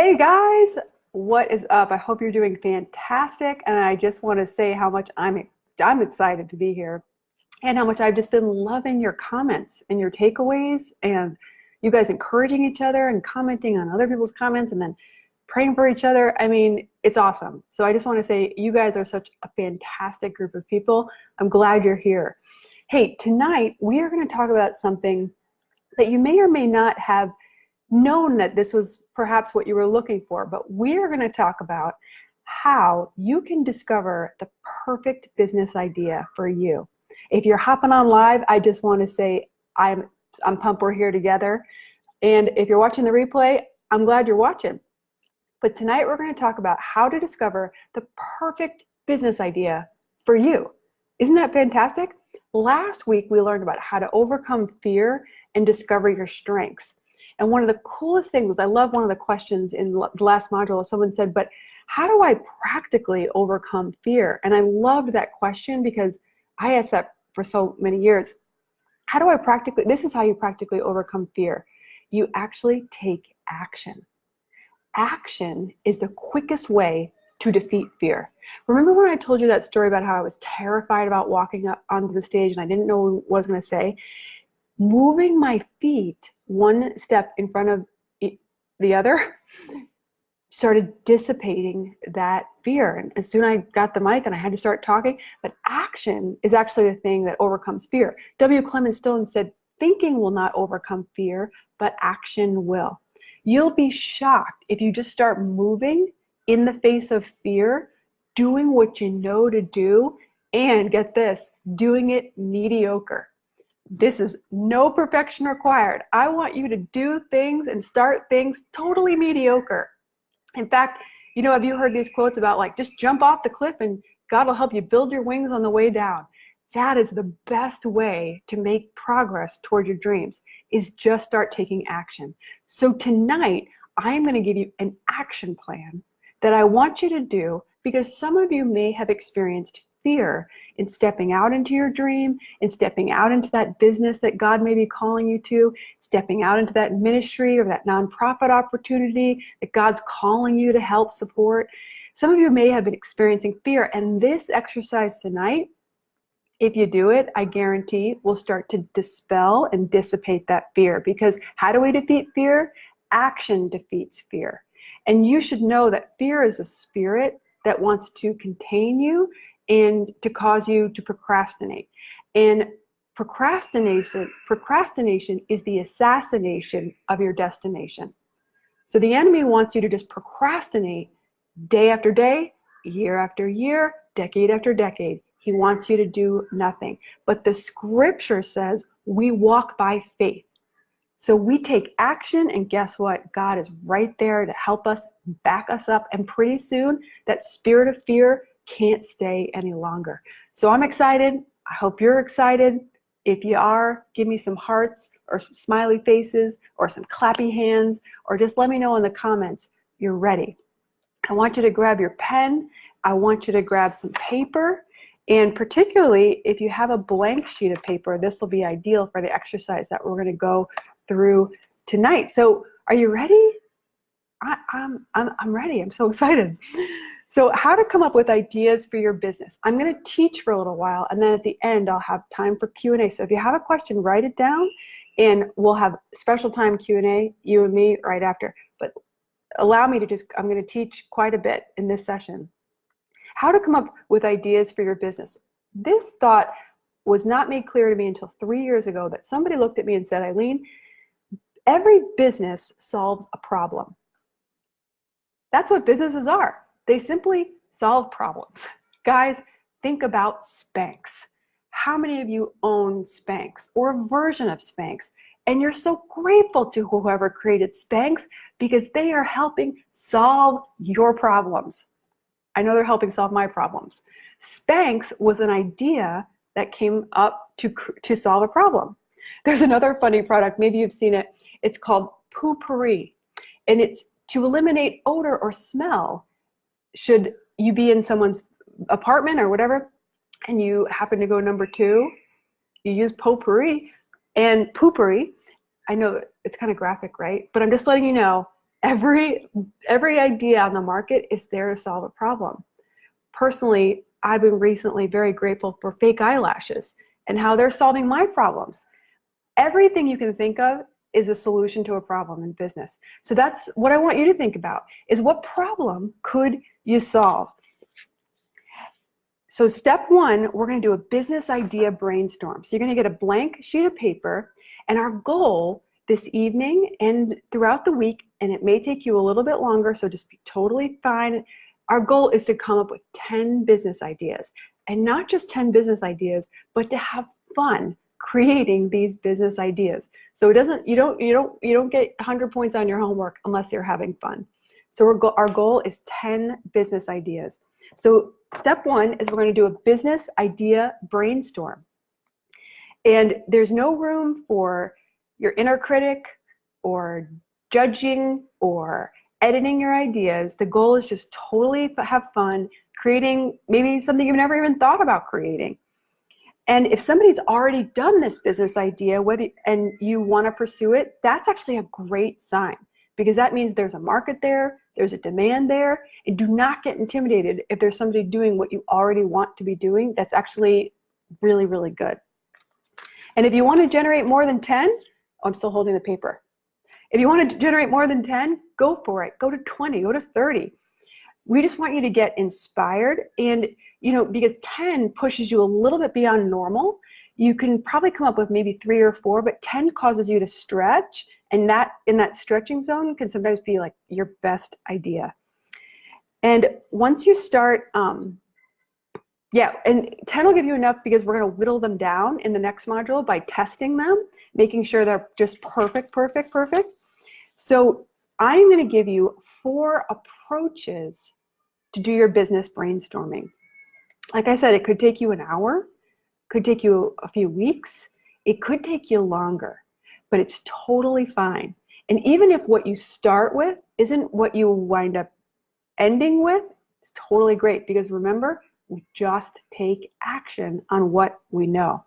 Hey guys, what is up? I hope you're doing fantastic, and I just want to say how much I'm excited to be here, and how much I've just been loving your comments and your takeaways, and you guys encouraging each other and commenting on other people's comments, and then praying for each other. I mean, it's awesome. So I just want to say you guys are such a fantastic group of people. I'm glad you're here. Hey, tonight we are going to talk about something that you may or may not have known that this was perhaps what you were looking for, but we're going to talk about how you can discover the perfect business idea for you. If you're hopping on live, I just want to say I'm pumped we're here together. And if you're watching the replay, I'm glad you're watching. But tonight we're going to talk about how to discover the perfect business idea for you. Isn't that fantastic? Last week we learned about how to overcome fear and discover your strengths. And one of the coolest things was, I love one of the questions in the last module, someone said, but how do I practically overcome fear? And I loved that question because I asked that for so many years. How do I practically, this is how you practically overcome fear. You actually take action. Action is the quickest way to defeat fear. Remember when I told you that story about how I was terrified about walking up onto the stage and I didn't know what I was going to say? Moving my feet one step in front of the other started dissipating that fear. And as soon as I got the mic and I had to start talking, but action is actually the thing that overcomes fear. W. Clement Stone said, thinking will not overcome fear, but action will. You'll be shocked if you just start moving in the face of fear, doing what you know to do, and get this, doing it mediocre. This is no perfection required. I want you to do things and start things totally mediocre. In fact, have you heard these quotes about like, just jump off the cliff and God will help you build your wings on the way down? That is the best way to make progress toward your dreams, is just start taking action. So tonight, I'm going to give you an action plan that I want you to do, because some of you may have experienced fear in stepping out into your dream, in stepping out into that business that God may be calling you to, stepping out into that ministry or that nonprofit opportunity that God's calling you to help support. Some of you may have been experiencing fear, and this exercise tonight, if you do it, I guarantee will start to dispel and dissipate that fear. Because how do we defeat fear? Action defeats fear. And you should know that fear is a spirit that wants to contain you and to cause you to procrastinate. And procrastination is the assassination of your destination. So the enemy wants you to just procrastinate day after day, year after year, decade after decade. He wants you to do nothing. But the scripture says we walk by faith. So we take action, and guess what? God is right there to help us, back us up, and pretty soon that spirit of fear can't stay any longer. So I'm excited. I hope you're excited. If you are, give me some hearts or some smiley faces or some clappy hands, or just let me know in the comments you're ready. I want you to grab your pen. I want you to grab some paper. And particularly if you have a blank sheet of paper, this will be ideal for the exercise that we're going to go through tonight. So are you ready? I'm ready. I'm so excited. So how to come up with ideas for your business. I'm going to teach for a little while, and then at the end I'll have time for Q&A. So if you have a question, write it down, and we'll have special time Q&A, you and me, right after. But allow me to I'm going to teach quite a bit in this session. How to come up with ideas for your business. This thought was not made clear to me until 3 years ago, that somebody looked at me and said, Eileen, every business solves a problem. That's what businesses are. They simply solve problems. Guys, think about Spanx. How many of you own Spanx or a version of Spanx? And you're so grateful to whoever created Spanx, because they are helping solve your problems. I know they're helping solve my problems. Spanx was an idea that came up to solve a problem. There's another funny product, maybe you've seen it. It's called Poo-Pourri, and it's to eliminate odor or smell. Should you be in someone's apartment or whatever, and you happen to go number 2, you use Poo-Pourri. And Poo-Pourri, I know it's kind of graphic, right? But I'm just letting you know, Every idea on the market is there to solve a problem. Personally, I've been recently very grateful for fake eyelashes and how they're solving my problems. Everything you can think of is a solution to a problem in business. So that's what I want you to think about, is what problem could you solve? So step one, we're going to do a business idea brainstorm. So you're going to get a blank sheet of paper, and our goal this evening and throughout the week, and it may take you a little bit longer, so just be totally fine. Our goal is to come up with 10 business ideas, and not just 10 business ideas, but to have fun creating these business ideas. So you don't get 100 points on your homework unless you're having fun. So our goal is 10 business ideas. So step one is we're going to do a business idea brainstorm. And there's no room for your inner critic or judging or editing your ideas. The goal is just totally have fun creating maybe something you've never even thought about creating. And if somebody's already done this business idea, and you want to pursue it, that's actually a great sign, because that means there's a market there, there's a demand there, and do not get intimidated if there's somebody doing what you already want to be doing. That's actually really, really good. And if you want to generate more than 10, I'm still holding the paper. If you want to generate more than 10, go for it. Go to 20, go to 30. We just want you to get inspired, and because 10 pushes you a little bit beyond normal. You can probably come up with maybe 3 or 4, but 10 causes you to stretch, and that in that stretching zone can sometimes be like your best idea. And once you start, and 10 will give you enough, because we're going to whittle them down in the next module by testing them, making sure they're just perfect. So I'm going to give you 4 approaches to do your business brainstorming. Like I said, it could take you an hour, could take you a few weeks, it could take you longer, but it's totally fine. And even if what you start with isn't what you wind up ending with, it's totally great, because remember, we just take action on what we know.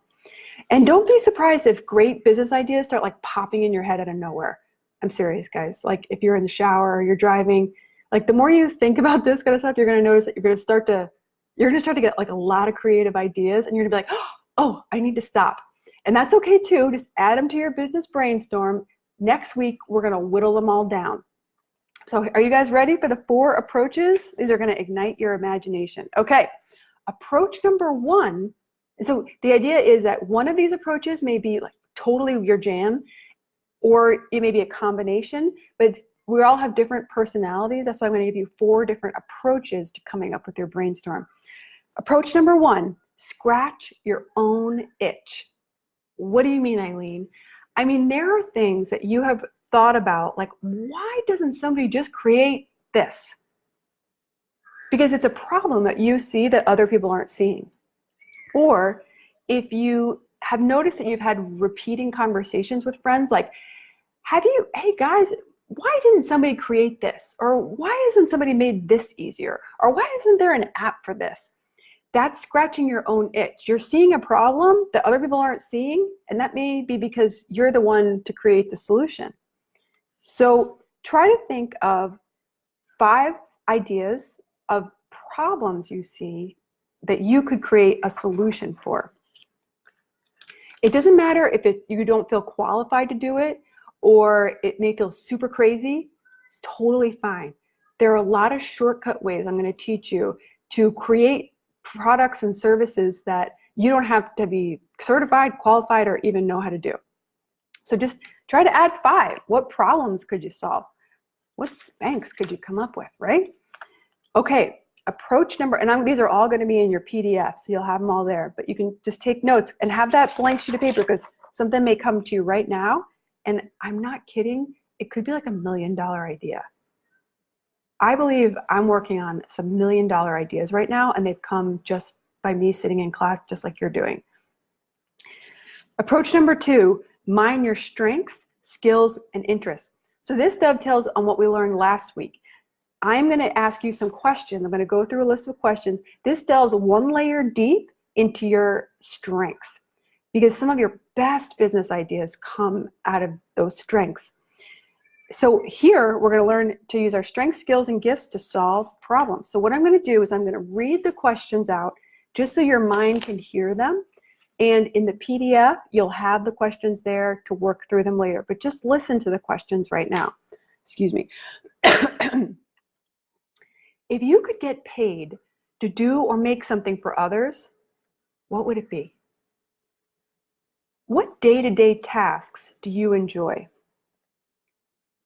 And don't be surprised if great business ideas start like popping in your head out of nowhere. I'm serious, guys. Like if you're in the shower or you're driving, like the more you think about this kind of stuff, you're going to notice that you're going to start to get like a lot of creative ideas, and you're going to be like, oh, I need to stop. And that's okay too. Just add them to your business brainstorm. Next week, we're going to whittle them all down. So are you guys ready for the 4 approaches? These are going to ignite your imagination. Okay, approach number 1. And so the idea is that one of these approaches may be like totally your jam, or it may be a combination, but we all have different personalities. That's why I'm going to give you 4 different approaches to coming up with your brainstorm. Approach number 1, scratch your own itch. What do you mean, Eileen? I mean, there are things that you have thought about, like, why doesn't somebody just create this? Because it's a problem that you see that other people aren't seeing. Or if you have noticed that you've had repeating conversations with friends, like, hey guys, why didn't somebody create this? Or why isn't somebody made this easier? Or why isn't there an app for this? That's scratching your own itch. You're seeing a problem that other people aren't seeing, and that may be because you're the one to create the solution. So try to think of 5 ideas of problems you see that you could create a solution for. It doesn't matter if you don't feel qualified to do it, or it may feel super crazy. It's totally fine. There are a lot of shortcut ways I'm going to teach you to create products and services that you don't have to be certified, qualified, or even know how to do. So just try to add 5. What problems could you solve? What spanks could you come up with, right? Okay, approach number, and these are all going to be in your PDF, so you'll have them all there, but you can just take notes and have that blank sheet of paper, because something may come to you right now, and I'm not kidding, it could be like $1 million idea. I believe I'm working on some $1 million ideas right now, and they've come just by me sitting in class, just like you're doing. Approach number 2, mine your strengths, skills, and interests. So this dovetails on what we learned last week. I'm going to ask you some questions. I'm going to go through a list of questions. This delves 1 layer deep into your strengths, because some of your best business ideas come out of those strengths. So here we're going to learn to use our strengths, skills, and gifts to solve problems. So what I'm going to do is I'm going to read the questions out just so your mind can hear them. And in the PDF, you'll have the questions there to work through them later. But just listen to the questions right now. Excuse me. If you could get paid to do or make something for others, what would it be? What day-to-day tasks do you enjoy?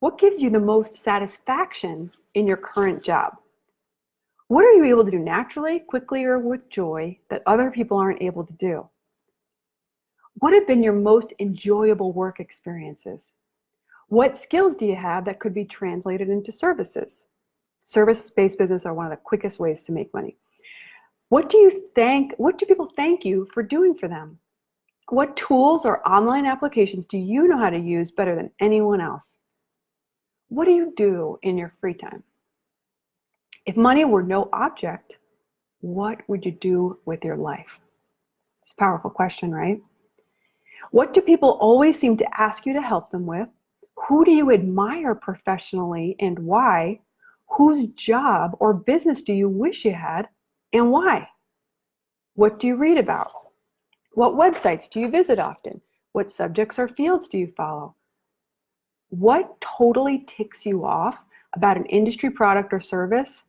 What gives you the most satisfaction in your current job? What are you able to do naturally, quickly, or with joy that other people aren't able to do? What have been your most enjoyable work experiences? What skills do you have that could be translated into services? Service-based business are one of the quickest ways to make money. What do people thank you for doing for them? What tools or online applications do you know how to use better than anyone else? What do you do in your free time? If money were no object, what would you do with your life? It's a powerful question, right? What do people always seem to ask you to help them with? Who do you admire professionally and why? Whose job or business do you wish you had and why? What do you read about? What websites do you visit often? What subjects or fields do you follow? What totally ticks you off about an industry, product, or service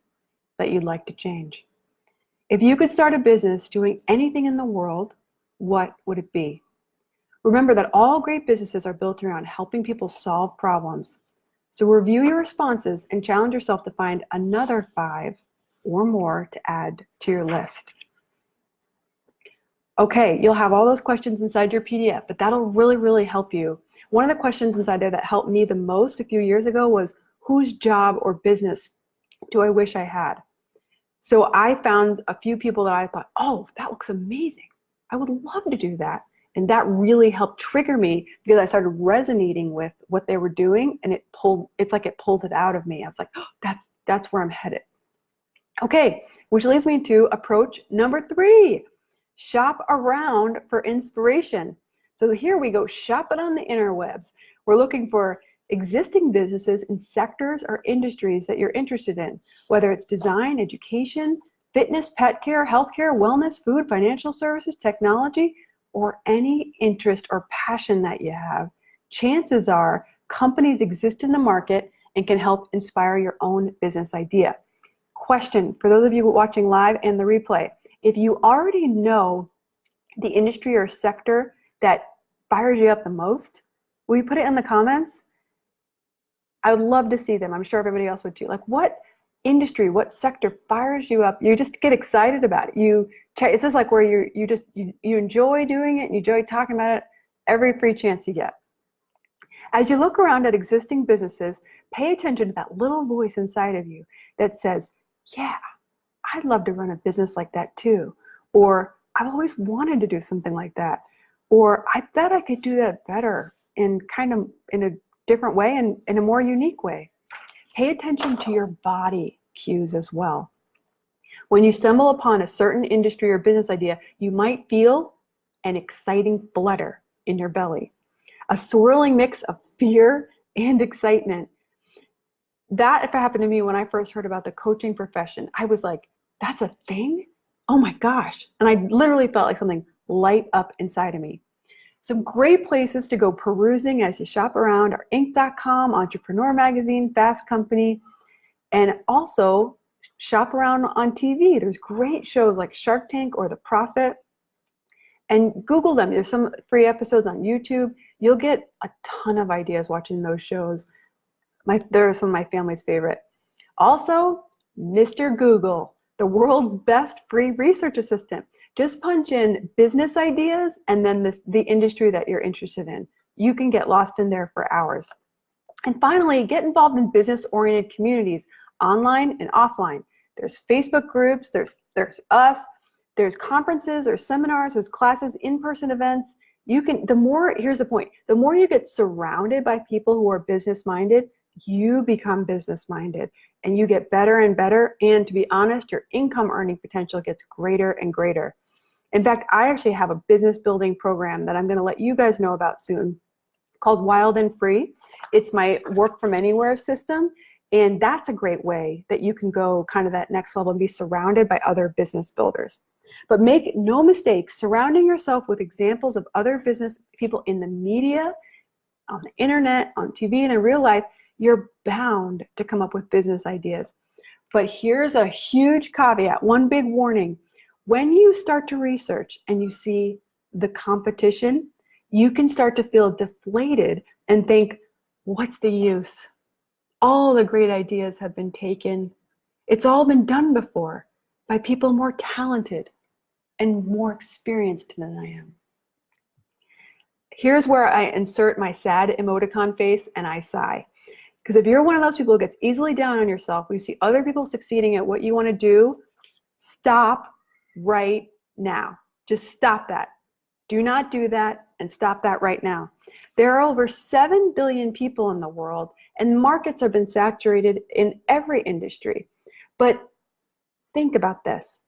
that you'd like to change? If you could start a business doing anything in the world, what would it be? Remember that all great businesses are built around helping people solve problems. So review your responses and challenge yourself to find another 5 or more to add to your list. Okay, you'll have all those questions inside your PDF, but that'll really, really help you. One of the questions inside there that helped me the most a few years ago was, whose job or business do I wish I had? So I found a few people that I thought, oh, that looks amazing. I would love to do that. And that really helped trigger me because I started resonating with what they were doing, and it's like it pulled it out of me. I was like, oh, that's where I'm headed. Okay, which leads me to approach number 3. Shop around for inspiration. So here we go shopping on the interwebs. We're looking for existing businesses in sectors or industries that you're interested in, whether it's design, education, fitness, pet care, healthcare, wellness, food, financial services, technology, or any interest or passion that you have. Chances are companies exist in the market and can help inspire your own business idea. Question for those of you watching live and the replay. If you already know the industry or sector that fires you up the most, will you put it in the comments? I would love to see them. I'm sure everybody else would too. Like, what industry, what sector fires you up? You just get excited about it. It's just like where you enjoy doing it and you enjoy talking about it every free chance you get. As you look around at existing businesses, pay attention to that little voice inside of you that says, yeah, I'd love to run a business like that too. Or I've always wanted to do something like that. Or I bet I could do that better and kind of in a different way and in a more unique way. Pay attention to your body cues as well. When you stumble upon a certain industry or business idea, you might feel an exciting flutter in your belly, a swirling mix of fear and excitement. That happened to me when I first heard about the coaching profession. I was like, that's a thing? Oh my gosh. And I literally felt like something light up inside of me. Some great places to go perusing as you shop around are Inc.com, Entrepreneur Magazine, Fast Company, and also shop around on TV. There's great shows like Shark Tank or The Profit. And Google them. There's some free episodes on YouTube. You'll get a ton of ideas watching those shows. They're some of my family's favorite. Also, Mr. Google, the world's best free research assistant. Just punch in business ideas and then the industry that you're interested in. You can get lost in there for hours. And finally, get involved in business-oriented communities, online and offline. There's Facebook groups, there's us, there's conferences, there's seminars, there's classes, in-person events. Here's the point, the more you get surrounded by people who are business-minded, you become business-minded and you get better and better. And to be honest, your income earning potential gets greater and greater. In fact, I actually have a business building program that I'm going to let you guys know about soon called Wild and Free. It's my work from anywhere system. And that's a great way that you can go kind of that next level and be surrounded by other business builders. But make no mistake, surrounding yourself with examples of other business people in the media, on the internet, on TV, and in real life, you're bound to come up with business ideas. But here's a huge caveat, one big warning. When you start to research and you see the competition, you can start to feel deflated and think, what's the use? All the great ideas have been taken. It's all been done before by people more talented and more experienced than I am. Here's where I insert my sad emoticon face and I sigh. Because if you're one of those people who gets easily down on yourself, we see other people succeeding at what you want to do, stop right now. Just stop that. Do not do that and stop that right now. There are over 7 billion people in the world and markets have been saturated in every industry. But think about this.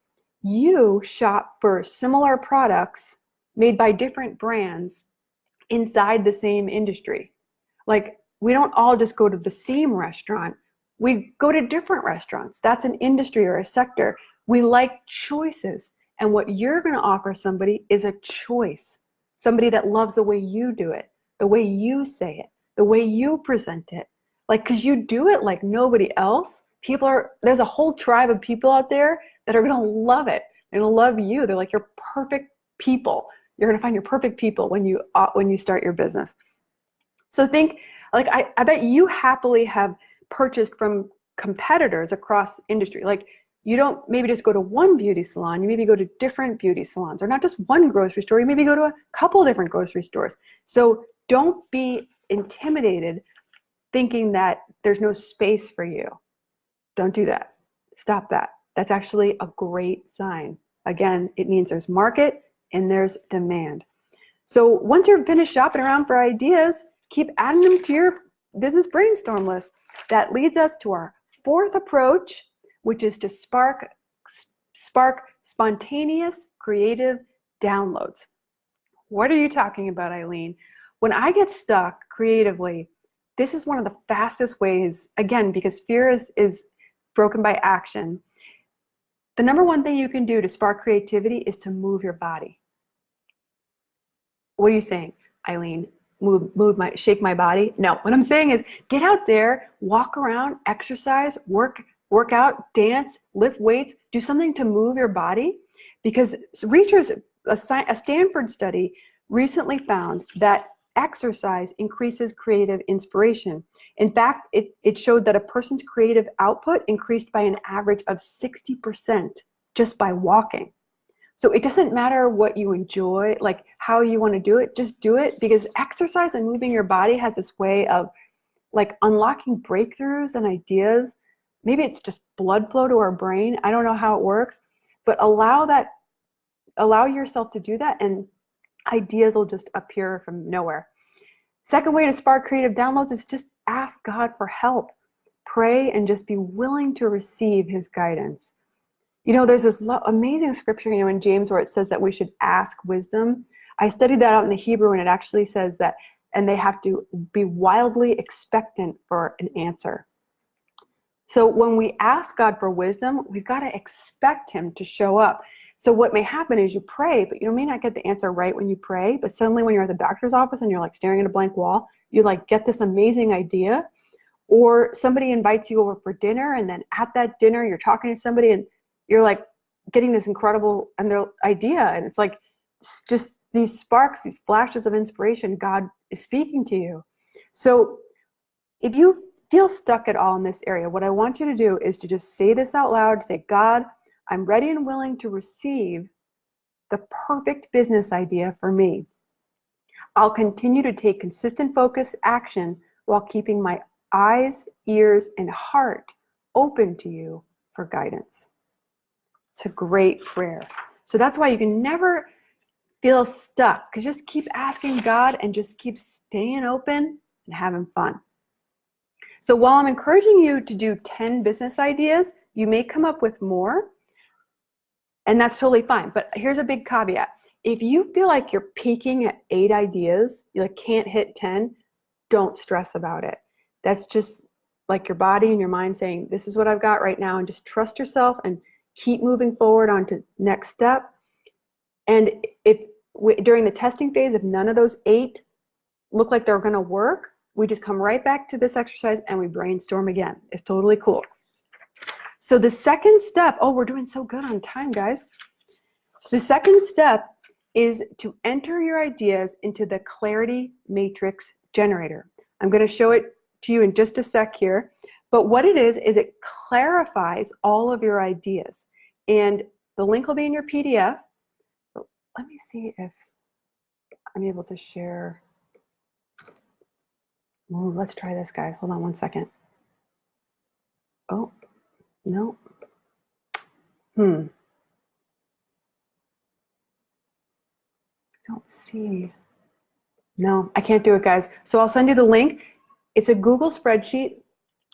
You shop for similar products made by different brands inside the same industry. Like, we don't all just go to the same restaurant. We go to different restaurants. That's an industry or a sector. We like choices. And what you're going to offer somebody is a choice. Somebody that loves the way you do it, the way you say it, the way you present it. Like, because you do it like nobody else. There's a whole tribe of people out there that are going to love it. They're going to love you. They're like your perfect people. You're going to find your perfect people when you start your business. So think, like, I bet you happily have purchased from competitors across industry. Like, you don't maybe just go to one beauty salon, you maybe go to different beauty salons, or not just one grocery store, you maybe go to a couple different grocery stores. So don't be intimidated thinking that there's no space for you. Don't do that. Stop that. That's actually a great sign. Again, it means there's market and there's demand. So once you're finished shopping around for ideas, keep adding them to your business brainstorm list. That leads us to our fourth approach, which is to spark spontaneous creative downloads. What are you talking about, Eileen? When I get stuck creatively, this is one of the fastest ways, again, because fear is broken by action. The number one thing you can do to spark creativity is to move your body. What are you saying, Eileen? Shake my body? No, what I'm saying is get out there, walk around, exercise, work out, dance, lift weights, do something to move your body. Because a Stanford study recently found that exercise increases creative inspiration. In fact, it showed that a person's creative output increased by an average of 60% just by walking. So it doesn't matter what you enjoy, like how you want to do it, just do it, because exercise and moving your body has this way of like unlocking breakthroughs and ideas. Maybe it's just blood flow to our brain. I don't know how it works, but allow yourself to do that and ideas will just appear from nowhere. Second way to spark creative downloads is just ask God for help. Pray and just be willing to receive his guidance. You know, there's this amazing scripture, in James where it says that we should ask wisdom. I studied that out in the Hebrew and it actually says that, and they have to be wildly expectant for an answer. So when we ask God for wisdom, we've got to expect him to show up. So what may happen is you pray, but you may not get the answer right when you pray, but suddenly when you're at the doctor's office and you're like staring at a blank wall, you like get this amazing idea. Or somebody invites you over for dinner and then at that dinner you're talking to somebody and you're like getting this incredible idea, and it's like just these sparks, these flashes of inspiration. God is speaking to you. So if you feel stuck at all in this area, what I want you to do is to just say this out loud. Say, God, I'm ready and willing to receive the perfect business idea for me. I'll continue to take consistent focused action while keeping my eyes, ears, and heart open to you for guidance. It's a great prayer. So that's why you can never feel stuck, because just keep asking God and just keep staying open and having fun. So while I'm encouraging you to do 10 business ideas, you may come up with more, and that's totally fine. But here's a big caveat. If you feel like you're peaking at 8 ideas, you like can't hit 10, don't stress about it. That's just like your body and your mind saying, this is what I've got right now, and just trust yourself and keep moving forward on to next step. And if during the testing phase, if none of those 8 look like they're going to work, we just come right back to this exercise and we brainstorm again. It's totally cool. So the second step, oh, we're doing so good on time, guys. The second step is to enter your ideas into the Clarity Matrix generator. I'm going to show it to you in just a sec here. But what it is it clarifies all of your ideas. And the link will be in your PDF. Let me see if I'm able to share. Ooh, let's try this, guys. Hold on one second. Oh, no. I don't see. No, I can't do it, guys. So I'll send you the link. It's a Google spreadsheet.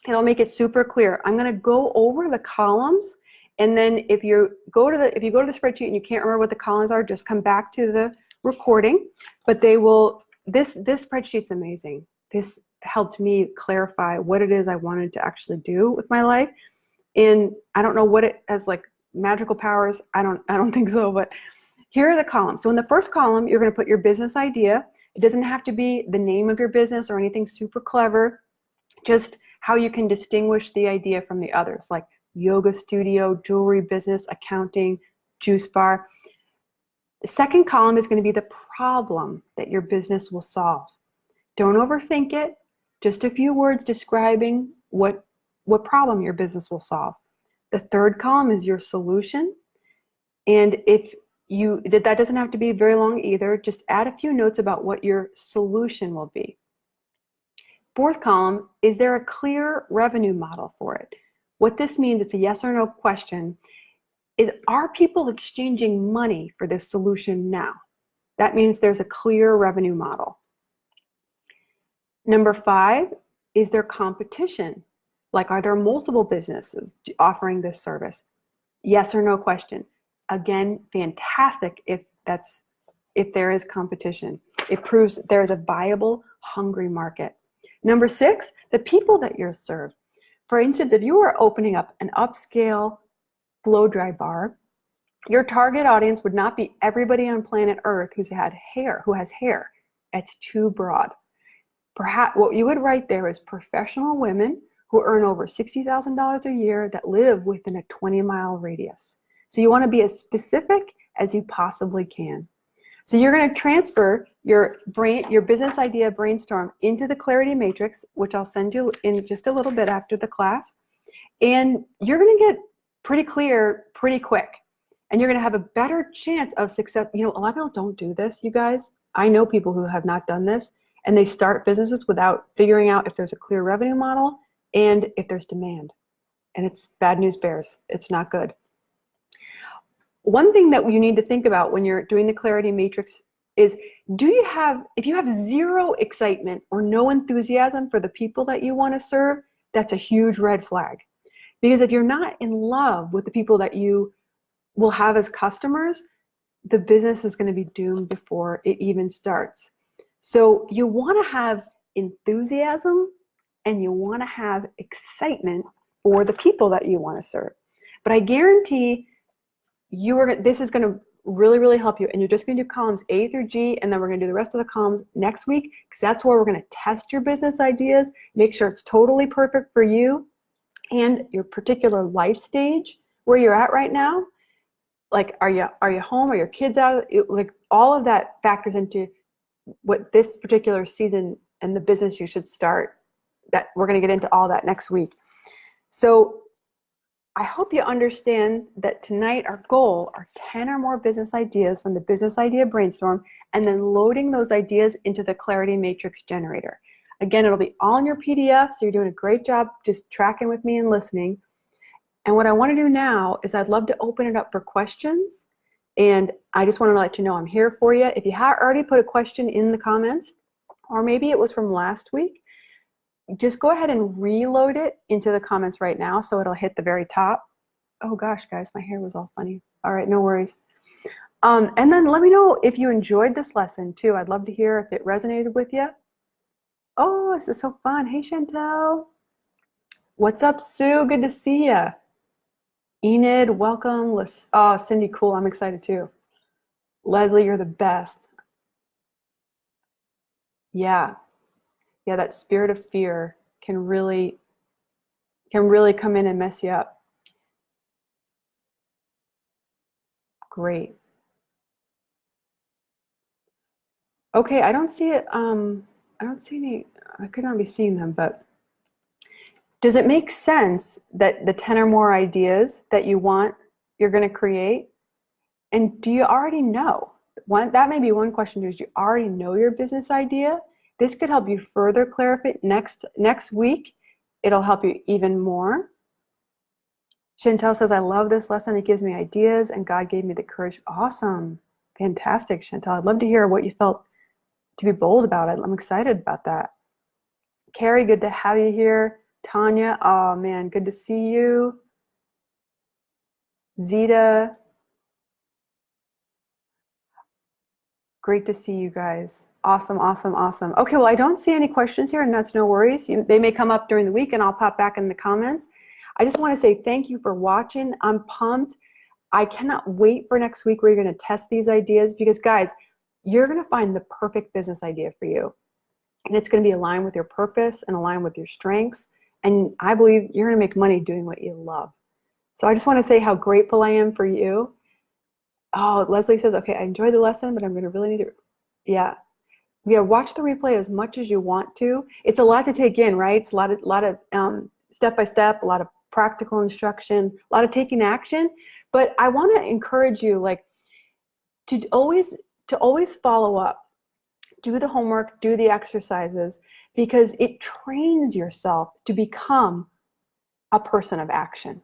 It'll make it super clear. I'm going to go over the columns, and then if you go to the spreadsheet and you can't remember what the columns are, just come back to the recording. But they will. This spreadsheet's amazing. This helped me clarify what it is I wanted to actually do with my life. And I don't know what it has, like magical powers. I don't think so, but here are the columns. So in the first column, you're going to put your business idea. It doesn't have to be the name of your business or anything super clever, just how you can distinguish the idea from the others, like yoga studio, jewelry business, accounting, juice bar. The second column is going to be the problem that your business will solve. Don't overthink it. Just a few words describing what problem your business will solve. The third column is your solution. And if that doesn't have to be very long either, just add a few notes about what your solution will be. Fourth column, is there a clear revenue model for it? What this means, it's a yes or no question, is are people exchanging money for this solution now? That means there's a clear revenue model. Number 5, is there competition? Like, are there multiple businesses offering this service? Yes or no question. Again, fantastic if there is competition. It proves there's a viable, hungry market. Number 6, the people that you're served. For instance, if you are opening up an upscale blow dry bar, your target audience would not be everybody on planet Earth who has hair. It's too broad. Perhaps what you would write there is professional women who earn over $60,000 a year that live within a 20-mile radius. So you want to be as specific as you possibly can. So you're going to transfer your business idea brainstorm into the Clarity Matrix, which I'll send you in just a little bit after the class. And you're going to get pretty clear pretty quick. And you're going to have a better chance of success. You know, a lot of people don't do this, you guys. I know people who have not done this, and they start businesses without figuring out if there's a clear revenue model and if there's demand. And it's bad news bears. It's not good. One thing that you need to think about when you're doing the Clarity Matrix is, if you have zero excitement or no enthusiasm for the people that you want to serve, that's a huge red flag. Because if you're not in love with the people that you will have as customers, the business is going to be doomed before it even starts. So you want to have enthusiasm and you want to have excitement for the people that you want to serve. But I guarantee this is going to really, really help you. And you're just going to do columns A through G, and then we're going to do the rest of the columns next week, because that's where we're going to test your business ideas, make sure it's totally perfect for you and your particular life stage where you're at right now. Like, are you home? Are your kids out? Like, all of that factors into what this particular season and the business you should start. That we're going to get into all that next week. So I hope you understand that tonight our goal are 10 or more business ideas from the business idea brainstorm, and then loading those ideas into the Clarity Matrix generator. Again, it'll be all in your PDF, so you're doing a great job just tracking with me and listening. And what I want to do now is I'd love to open it up for questions. And I just want to let you know I'm here for you. If you have already put a question in the comments, or maybe it was from last week, just go ahead and reload it into the comments right now so it'll hit the very top. Oh gosh, guys, my hair was all funny. All right, no worries. And then let me know if you enjoyed this lesson too. I'd love to hear if it resonated with you. Oh, this is so fun. Hey, Chantel. What's up, Sue? Good to see ya. Enid, welcome. Oh, Cindy, cool. I'm excited too. Leslie, you're the best. Yeah. Yeah, that spirit of fear can really come in and mess you up. Great. Okay, I don't see it. I don't see any. I could not be seeing them, but does it make sense that the 10 or more ideas that you want, you're going to create? And do you already know? That may be one question. Do you already know your business idea? This could help you further clarify next week. It'll help you even more. Chantel says, I love this lesson. It gives me ideas and God gave me the courage. Awesome. Fantastic, Chantel. I'd love to hear what you felt to be bold about it. I'm excited about that. Carrie, good to have you here. Tanya, oh man, good to see you. Zita, great to see you guys. Awesome, awesome, awesome. Okay, well, I don't see any questions here, and that's no worries. They may come up during the week, and I'll pop back in the comments. I just want to say thank you for watching. I'm pumped. I cannot wait for next week where you're going to test these ideas because, guys, you're going to find the perfect business idea for you. And it's going to be aligned with your purpose and aligned with your strengths. And I believe you're going to make money doing what you love. So I just want to say how grateful I am for you. Oh, Leslie says, okay, I enjoyed the lesson, but I'm going to really need to, yeah. Yeah, watch the replay as much as you want to. It's a lot to take in, right? It's a lot of step by step, a lot of practical instruction, a lot of taking action. But I want to encourage you, like, to always follow up, do the homework, do the exercises, because it trains yourself to become a person of action.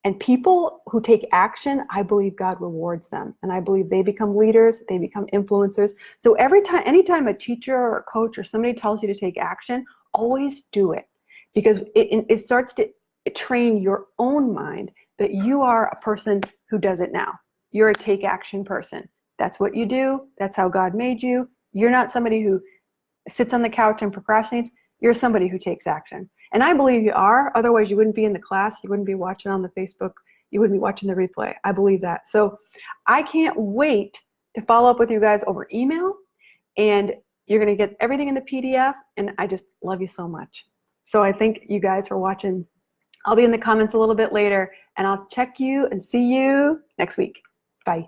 And people who take action, I believe God rewards them. And I believe they become leaders, they become influencers. So anytime a teacher or a coach or somebody tells you to take action, always do it. Because it starts to train your own mind that you are a person who does it now. You're a take action person. That's what you do. That's how God made you. You're not somebody who sits on the couch and procrastinates. You're somebody who takes action. And I believe you are. Otherwise, you wouldn't be in the class. You wouldn't be watching on the Facebook. You wouldn't be watching the replay. I believe that. So I can't wait to follow up with you guys over email. And you're going to get everything in the PDF. And I just love you so much. So I thank you guys for watching. I'll be in the comments a little bit later. And I'll check you and see you next week. Bye.